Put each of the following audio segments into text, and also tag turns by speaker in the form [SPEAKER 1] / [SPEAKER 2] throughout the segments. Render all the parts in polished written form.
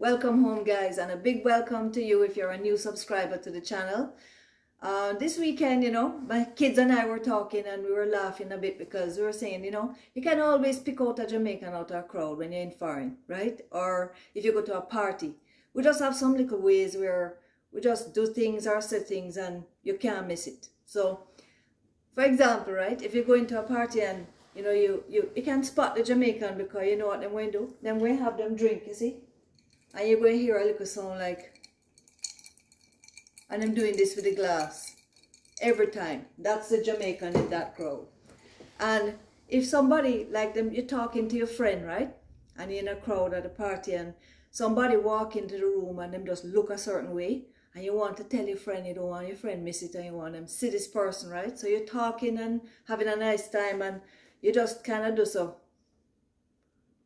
[SPEAKER 1] Welcome home, guys, and a big welcome to you if you're a new subscriber to the channel. This weekend, my kids and I were talking and we were laughing a bit because we were saying, you can always pick out a Jamaican out of a crowd when you're in foreign, right? Or if you go to a party. We just have some little ways where we just do things or say things and you can't miss it. So, for example, right, if you go into a party and, you can spot the Jamaican because you know what they're going to do. Then we have them drink, you see? And you're going to hear a little sound like, and I'm doing this with the glass every time. That's the Jamaican in that crowd. And if somebody, like them, you're talking to your friend, right? And you're in a crowd at a party and somebody walk into the room and them just look a certain way. And you want to tell your friend, you don't want your friend miss it and you want them see this person, right? So you're talking and having a nice time and you just kind of do so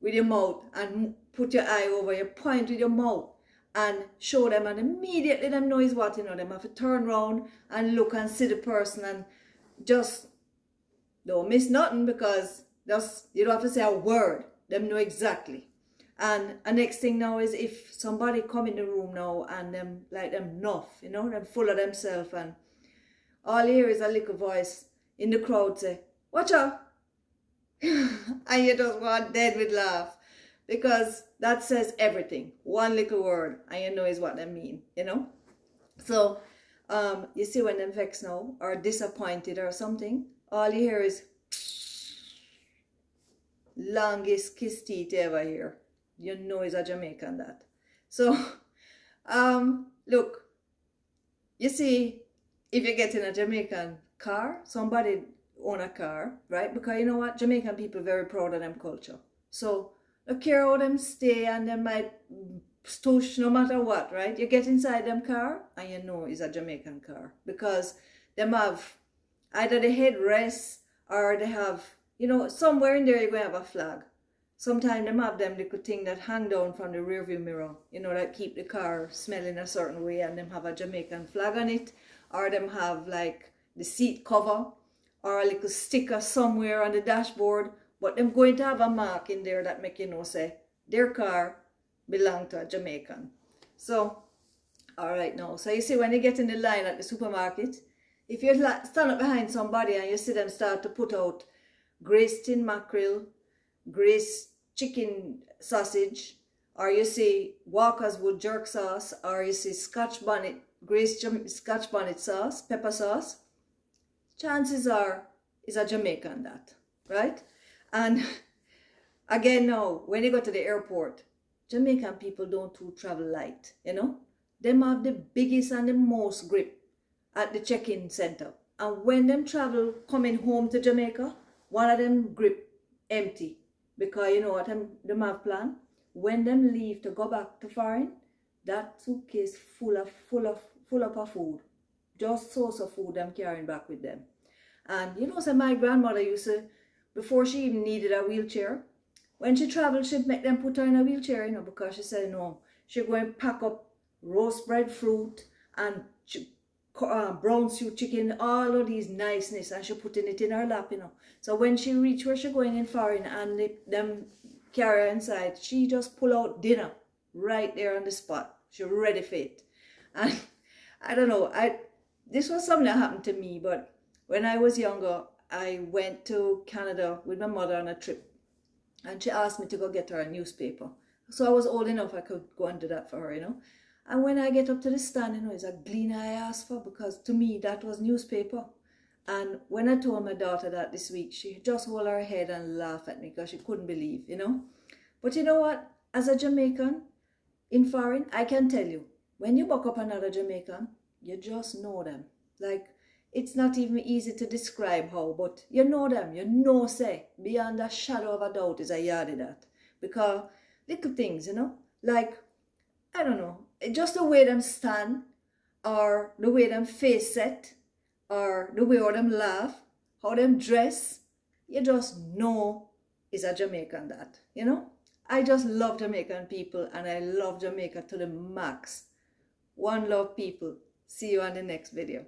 [SPEAKER 1] with your mouth and put your eye over, you point with your mouth and show them, and immediately them know is what, them have to turn around and look and see the person and just don't miss nothing because just you don't have to say a word, them know exactly. And the next thing now is if somebody come in the room now and them like them nuff, them full of themselves and all you hear is a little voice in the crowd say, "Watch out!" And you just want dead with laugh because that says everything. One little word and you know is what they mean, So you see when them vex now or disappointed or something, all you hear is longest kiss teeth ever hear. You know it's a Jamaican that. So look, you see, if you get in a Jamaican car, somebody own a car, right? Because you know what? Jamaican people are very proud of them culture. So don't care how them stay and they might stush no matter what, right? You get inside them car and you know it's a Jamaican car because them have either the headrest or they have, somewhere in there you're going to have a flag. Sometimes them have them little thing that hang down from the rearview mirror, that keep the car smelling a certain way and them have a Jamaican flag on it, or them have like the seat cover or a little sticker somewhere on the dashboard, but them going to have a mark in there that make say their car belong to a Jamaican. So, all right now, so you see when you get in the line at the supermarket, if you stand up behind somebody and you see them start to put out Grace tin mackerel, Grace chicken sausage, or you see Walker's Wood jerk sauce, or you see Scotch bonnet, Grace Scotch bonnet sauce, pepper sauce, chances are it's a Jamaican that, right? And again now, when you go to the airport, Jamaican people don't too travel light, Them have the biggest and the most grip at the check-in center. And when them travel coming home to Jamaica, one of them grip empty. Because you know what them have plan? When them leave to go back to foreign, that suitcase full of food. Just source of food them carrying back with them. And so my grandmother used to, before she even needed a wheelchair, when she traveled, she'd make them put her in a wheelchair, because she said no, she'd go and pack up roast breadfruit and brown stew chicken, all of these niceness, and she putting it in her lap, So when she reached where she going in foreign and them carry her inside, she just pull out dinner right there on the spot. She ready for it. And I don't know, this was something that happened to me, but when I was younger, I went to Canada with my mother on a trip. And she asked me to go get her a newspaper. So I was old enough I could go and do that for her, And when I get up to the stand, it's a gleaner I asked for because to me that was newspaper. And when I told my daughter that this week, she just hold her head and laugh at me because she couldn't believe, But you know what? As a Jamaican in foreign, I can tell you, when you buck up another Jamaican, you just know them. Like, it's not even easy to describe how, but you know them, say, beyond a shadow of a doubt is a yardie that. Because little things, like, I don't know, just the way them stand, or the way them face set, or the way how them laugh, how them dress, you just know is a Jamaican that, I just love Jamaican people and I love Jamaica to the max. One love, people. See you on the next video.